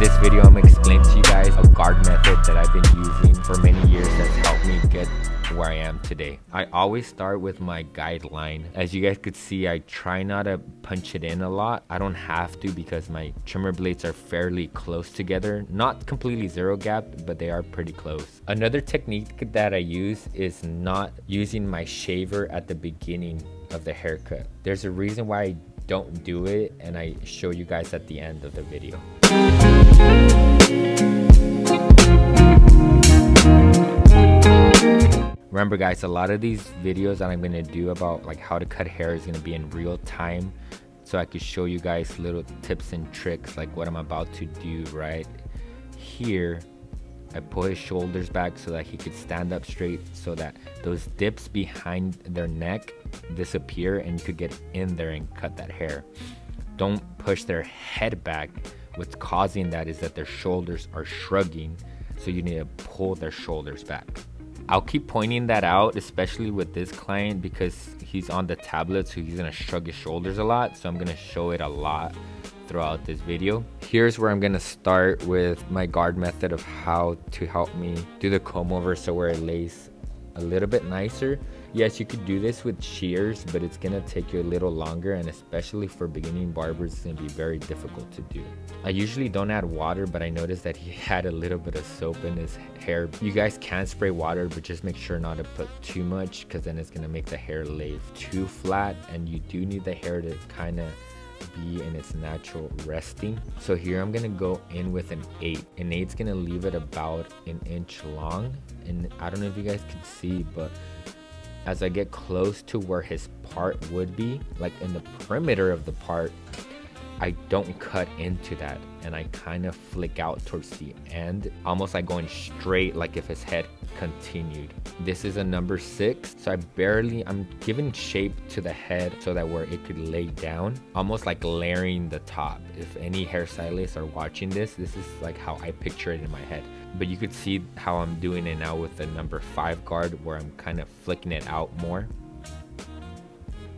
this video, I'm gonna explain to you guys a guard method that I've been using for many years that's helped me get where I am today. I always start with my guideline. As you guys could see, I try not to punch it in a lot. I don't have to because my trimmer blades are fairly close together. Not completely zero gapped, but they are pretty close. Another technique that I use is not using my shaver at the beginning of the haircut. There's a reason why I don't do it, and I show you guys at the end of the video. Remember guys, a lot of these videos that I'm gonna do about like how to cut hair is gonna be in real time, so I could show you guys little tips and tricks like what I'm about to do. Right here, I pull his shoulders back so that he could stand up straight, so that those dips behind their neck disappear and you could get in there and cut that hair. Don't push their head back. What's causing that is that their shoulders are shrugging, so you need to pull their shoulders back. I'll keep pointing that out, especially with this client because he's on the tablet, so he's gonna shrug his shoulders a lot, so I'm gonna show it a lot throughout this video. Here's where I'm gonna start with my guard method of how to help me do the comb over so where it lays a little bit nicer. Yes, you could do this with shears, but it's gonna take you a little longer, and especially for beginning barbers, it's gonna be very difficult to do. I usually don't add water, but I noticed that he had a little bit of soap in his hair. You guys can spray water, but just make sure not to put too much, because then it's gonna make the hair lay too flat, and you do need the hair to kind of be in its natural resting. So here I'm gonna go in with an 8. An 8's gonna leave it about an inch long, and I don't know if you guys can see, but as I get close to where his part would be, like in the perimeter of the part, I don't cut into that, and I kind of flick out towards the end, almost like going straight, like if his head continued. This is a number 6, so I'm giving shape to the head so that where it could lay down, almost like layering the top. If any hairstylists are watching this, this is like how I picture it in my head. But you could see how I'm doing it now with the number 5 guard, where I'm kind of flicking it out more.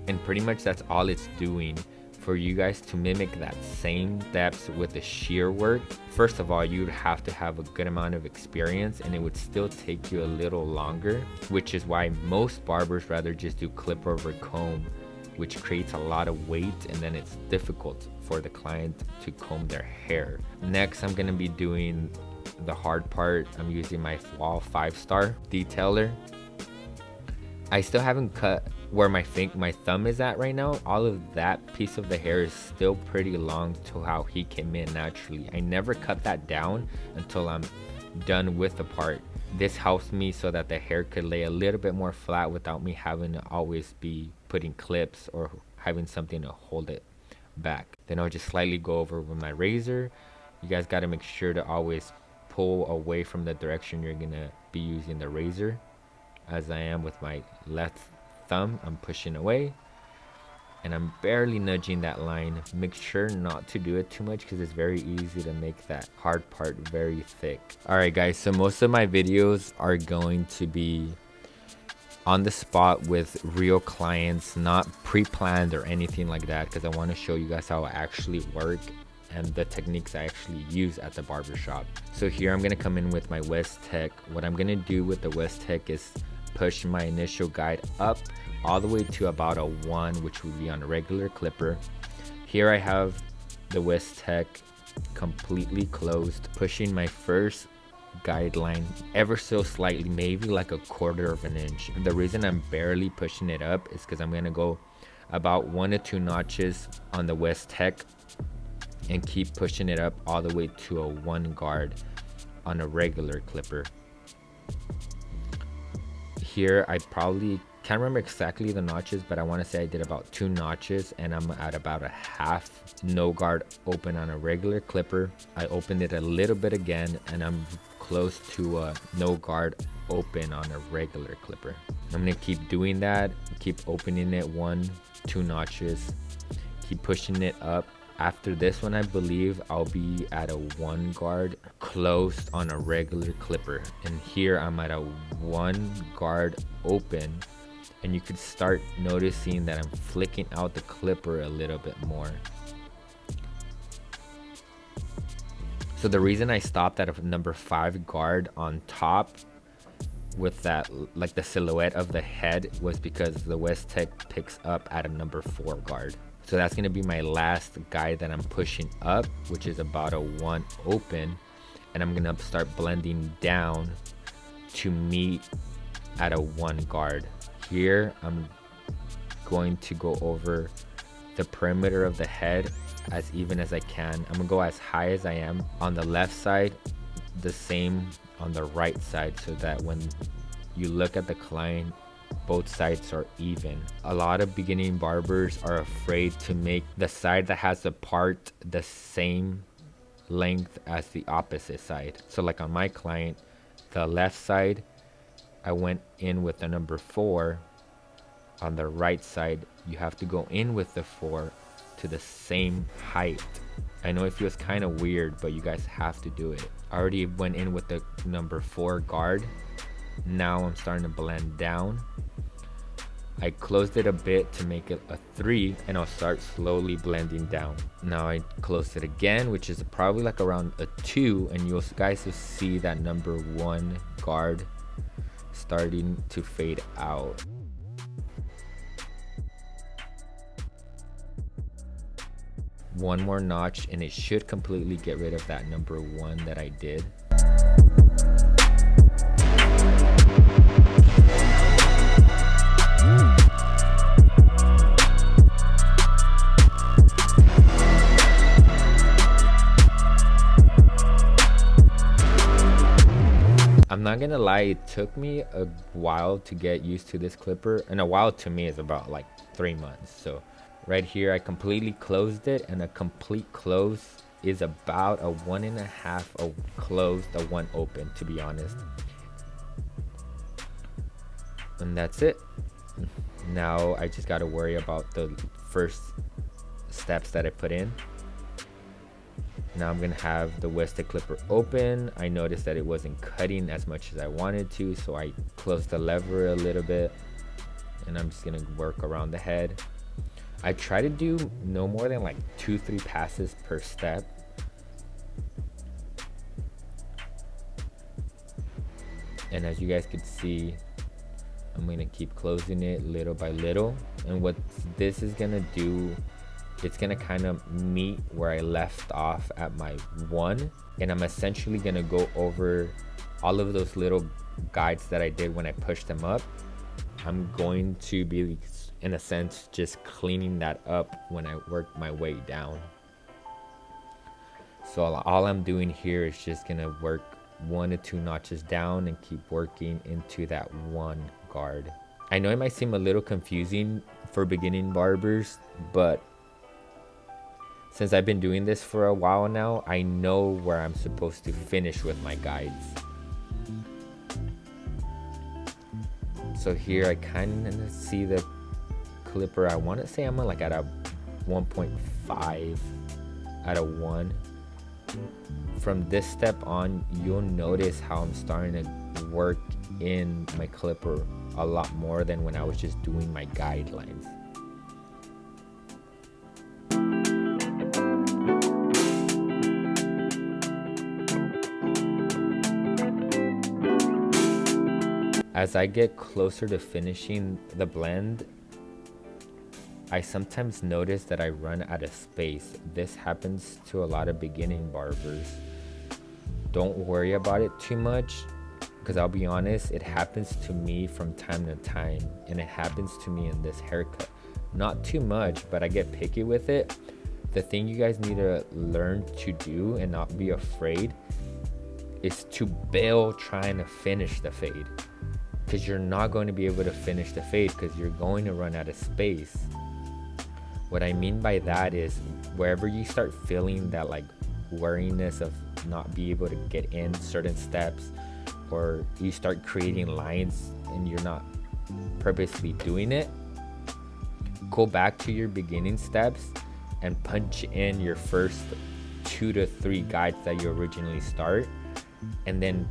And pretty much that's all it's doing. For you guys to mimic that same steps with the shear work, first of all, you'd have to have a good amount of experience, and it would still take you a little longer, which is why most barbers rather just do clip over comb, which creates a lot of weight, and then it's difficult for the client to comb their hair. Next, I'm gonna be doing the hard part. I'm using my Wall 5-star detailer. I still haven't cut where my thumb is at right now. All of that piece of the hair is still pretty long to how he came in naturally. I never cut that down until I'm done with the part. This helps me so that the hair could lay a little bit more flat without me having to always be putting clips or having something to hold it back. Then I'll just slightly go over with my razor. You guys got to make sure to always pull away from the direction you're gonna be using the razor. As I am with my left thumb, I'm pushing away and I'm barely nudging that line. Make sure not to do it too much because it's very easy to make that hard part very thick. Alright guys, so most of my videos are going to be on the spot with real clients, not pre-planned or anything like that, because I want to show you guys how I actually work and the techniques I actually use at the barbershop. So here I'm gonna come in with my West Tech. What I'm gonna do with the West Tech is push my initial guide up all the way to about a 1, which would be on a regular clipper. Here I have the West Tech completely closed, pushing my first guideline ever so slightly, maybe like a 1/4 of an inch. The reason I'm barely pushing it up is because I'm gonna go about 1 to 2 notches on the West Tech and keep pushing it up all the way to a 1 guard on a regular clipper. Here I probably can't remember exactly the notches, but I want to say I did about 2 notches, and I'm at about a half no guard open on a regular clipper. I opened it a little bit again, and I'm close to a no guard open on a regular clipper. I'm gonna keep doing that, keep opening it 1, 2 notches, keep pushing it up. After this one, I believe I'll be at a 1 guard closed on a regular clipper, and here I'm at a 1 guard open, and you could start noticing that I'm flicking out the clipper a little bit more. So the reason I stopped at a number 5 guard on top with that, like the silhouette of the head, was because the West Tech picks up at a number 4 guard. So that's going to be my last guide that I'm pushing up, which is about a 1 open, and I'm going to start blending down to meet at a 1 guard. Here I'm going to go over the perimeter of the head as even as I can. I'm gonna go as high as I am on the left side, the same on the right side, so that when you look at the client, both sides are even. A lot of beginning barbers are afraid to make the side that has the part the same length as the opposite side. So like on my client, the left side, I went in with the number 4. On the right side, you have to go in with the 4 to the same height. I know it feels kind of weird, but you guys have to do it. I already went in with the number 4 guard. Now I'm starting to blend down. I closed it a bit to make it a 3, and I'll start slowly blending down. Now I closed it again, which is probably like around a 2, and you guys will see that number 1 guard starting to fade out. One more notch and it should completely get rid of that number 1 that I did. I'm not gonna lie, it took me a while to get used to this clipper, and a while to me is about like 3 months. So right here I completely closed it, and a complete close is about a 1.5 a closed, a 1 open, to be honest. And that's it. Now I just got to worry about the first steps that I put in. Now I'm gonna have the Wested clipper open. I noticed that it wasn't cutting as much as I wanted to, so I closed the lever a little bit, and I'm just gonna work around the head. I try to do no more than like 2-3 passes per step. And as you guys can see, I'm gonna keep closing it little by little. And what this is gonna do, it's gonna kind of meet where I left off at my 1. And I'm essentially gonna go over all of those little guides that I did when I pushed them up. I'm going to be, in a sense, just cleaning that up when I work my way down. So all I'm doing here is just gonna work 1 to 2 notches down and keep working into that 1 guard. I know it might seem a little confusing for beginning barbers, but since I've been doing this for a while now, I know where I'm supposed to finish with my guides. So here I kind of see the clipper. I want to say I'm like at a 1.5 out of 1. From this step on, you'll notice how I'm starting to work in my clipper a lot more than when I was just doing my guidelines. As I get closer to finishing the blend, I sometimes notice that I run out of space. This happens to a lot of beginning barbers. Don't worry about it too much, because I'll be honest, it happens to me from time to time, and it happens to me in this haircut. Not too much, but I get picky with it. The thing you guys need to learn to do and not be afraid is to bail trying to finish the fade, because you're not going to be able to finish the fade because you're going to run out of space. What I mean by that is wherever you start feeling that like wariness of not be able to get in certain steps, or you start creating lines and you're not purposely doing it, go back to your beginning steps and punch in your first 2 to 3 guides that you originally start, and then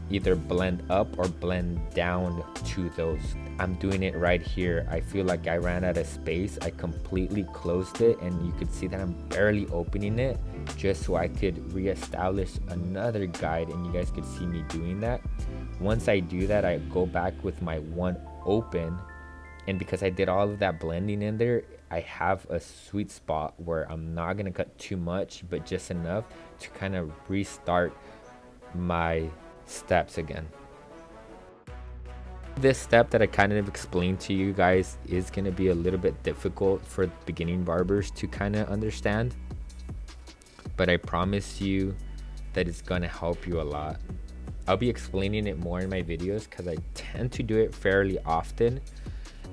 either blend up or blend down to those. I'm doing it right here. I feel like I ran out of space. I completely closed it, and you could see that I'm barely opening it just so I could reestablish another guide, and you guys could see me doing that. Once I do that, I go back with my one open, and because I did all of that blending in there, I have a sweet spot where I'm not gonna cut too much, but just enough to kind of restart my steps again. This step that I kind of explained to you guys is going to be a little bit difficult for beginning barbers to kind of understand, but I promise you that it's going to help you a lot. I'll be explaining it more in my videos because I tend to do it fairly often,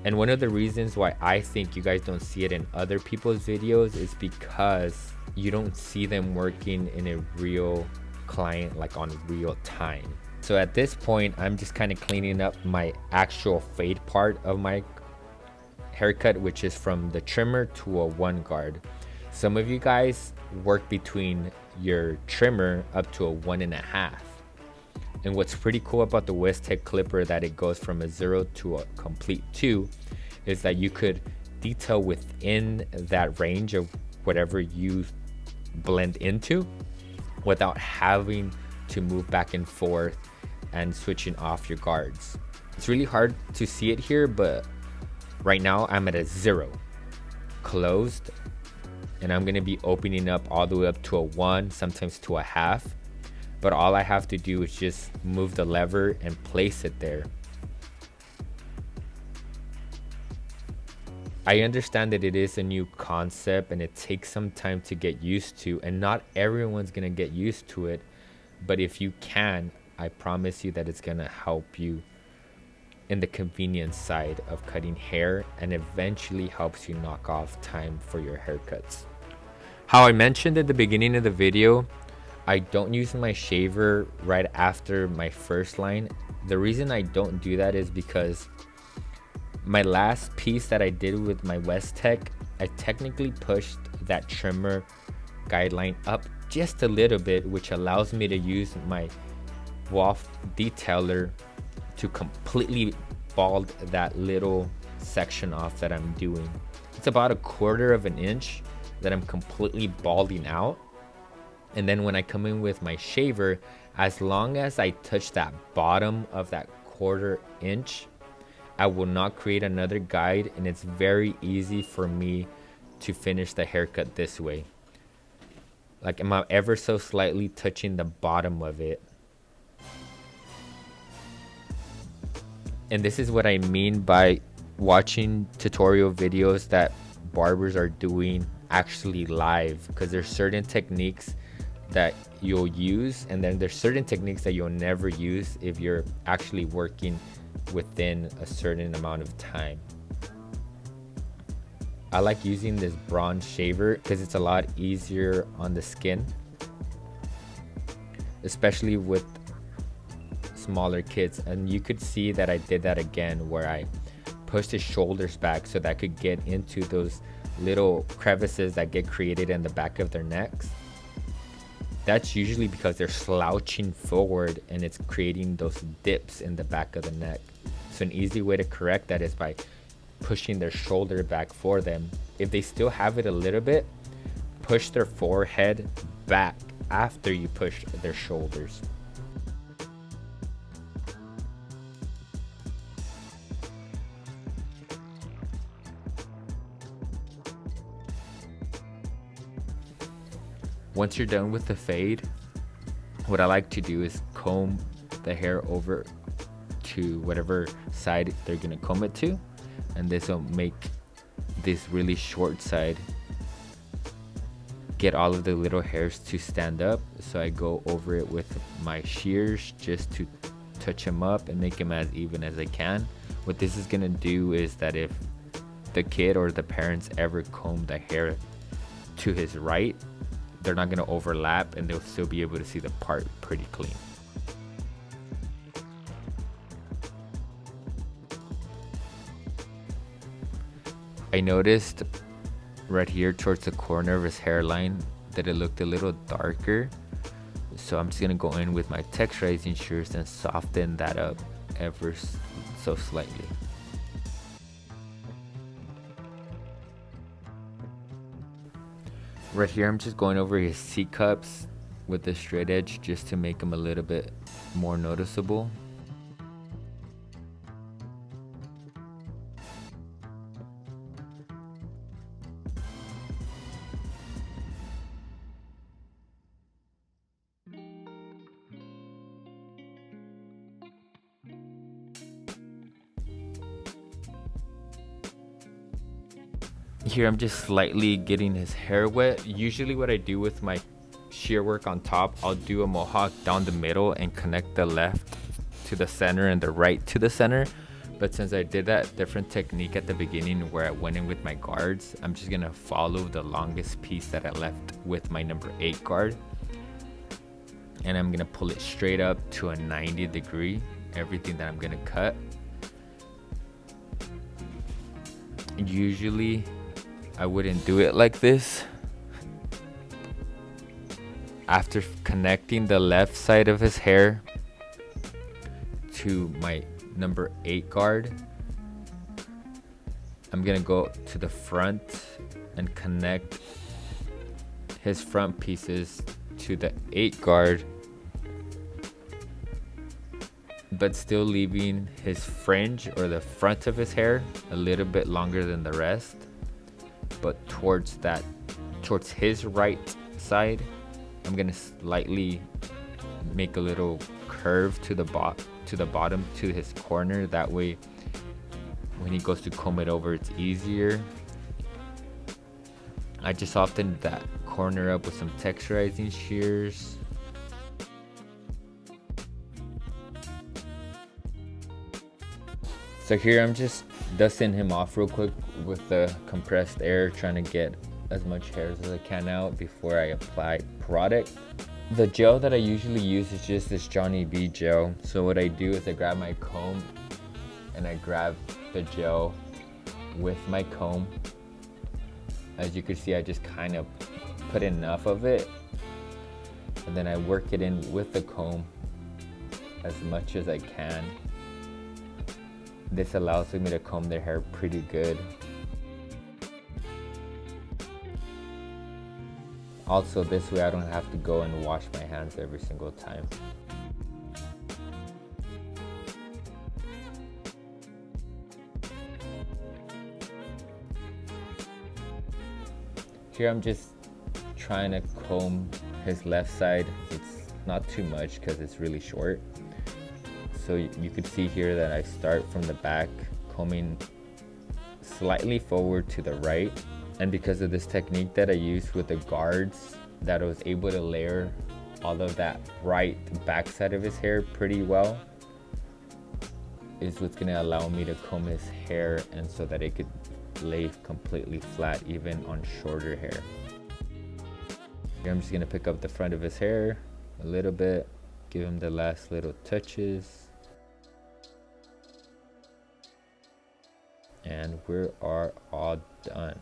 and one of the reasons why I think you guys don't see it in other people's videos is because you don't see them working in a real client, like on real time. So at this point, I'm just kind of cleaning up my actual fade part of my haircut, which is from the trimmer to a one guard. Some of you guys work between your trimmer up to a 1.5. And what's pretty cool about the Westtech clipper that it goes from a 0 to a complete 2 is that you could detail within that range of whatever you blend into without having to move back and forth and switching off your guards. It's really hard to see it here, but right now I'm at a 0 closed, and I'm gonna be opening up all the way up to a 1, sometimes to a half, but all I have to do is just move the lever and place it there. I understand that it is a new concept and it takes some time to get used to, and not everyone's gonna get used to it, but if you can, I promise you that it's gonna help you in the convenience side of cutting hair, and eventually helps you knock off time for your haircuts. How I mentioned at the beginning of the video, I don't use my shaver right after my first line. The reason I don't do that is because my last piece that I did with my Westtech, I technically pushed that trimmer guideline up just a little bit, which allows me to use my waft detailer to completely bald that little section off that I'm doing. It's about 1/4 of an inch that I'm completely balding out. And then when I come in with my shaver, as long as I touch that bottom of that 1/4 inch, I will not create another guide, and it's very easy for me to finish the haircut this way. Like, I'm ever so slightly touching the bottom of it. And this is what I mean by watching tutorial videos that barbers are doing actually live, because there's certain techniques that you'll use, and then there's certain techniques that you'll never use if you're actually working within a certain amount of time. I like using this bronze shaver because it's a lot easier on the skin, especially with smaller kids. And you could see that I did that again, where I pushed his shoulders back so that I could get into those little crevices that get created in the back of their necks. That's usually because they're slouching forward and it's creating those dips in the back of the neck. So an easy way to correct that is by pushing their shoulder back for them. If they still have it a little bit, push their forehead back after you push their shoulders. Once you're done with the fade, what I like to do is comb the hair over to whatever side they're gonna comb it to, and this will make this really short side get all of the little hairs to stand up. So I go over it with my shears just to touch them up and make them as even as I can. What this is gonna do is that if the kid or the parents ever comb the hair to his right, they're not going to overlap, and they'll still be able to see the part pretty clean. I noticed right here towards the corner of his hairline that it looked a little darker, So I'm just gonna go in with my texturizing shears and soften that up ever so slightly. Right here, I'm just going over his C cups with the straight edge just to make them a little bit more noticeable. Here I'm just slightly getting his hair wet. Usually what I do with my shear work on top, I'll do a mohawk down the middle and connect the left to the center and the right to the center. But since I did that different technique at the beginning where I went in with my guards, I'm just gonna follow the longest piece that I left with my number 8 guard. And I'm gonna pull it straight up to a 90-degree, everything that I'm gonna cut. Usually I wouldn't do it like this. After connecting the left side of his hair to my number 8 guard, I'm gonna go to the front and connect his front pieces to the 8 guard, but still leaving his fringe or the front of his hair a little bit longer than the rest. But towards his right side, I'm gonna slightly make a little curve to the bottom to his corner. That way when he goes to comb it over, it's easier. I just softened that corner up with some texturizing shears. So here I'm just dusting him off real quick with the compressed air, trying to get as much hairs as I can out before I apply product. The gel that I usually use is just this Johnny B gel. So what I do is I grab my comb and I grab the gel with my comb. As you can see, I just kind of put enough of it and then I work it in with the comb as much as I can. This allows me to comb their hair pretty good. Also, this way I don't have to go and wash my hands every single time. Here I'm just trying to comb his left side. It's not too much because it's really short. So you could see here that I start from the back, combing slightly forward to the right. And because of this technique that I used with the guards, that I was able to layer all of that right back side of his hair pretty well, is what's gonna allow me to comb his hair and so that it could lay completely flat even on shorter hair. Here I'm just gonna pick up the front of his hair a little bit, give him the last little touches. And we are all done.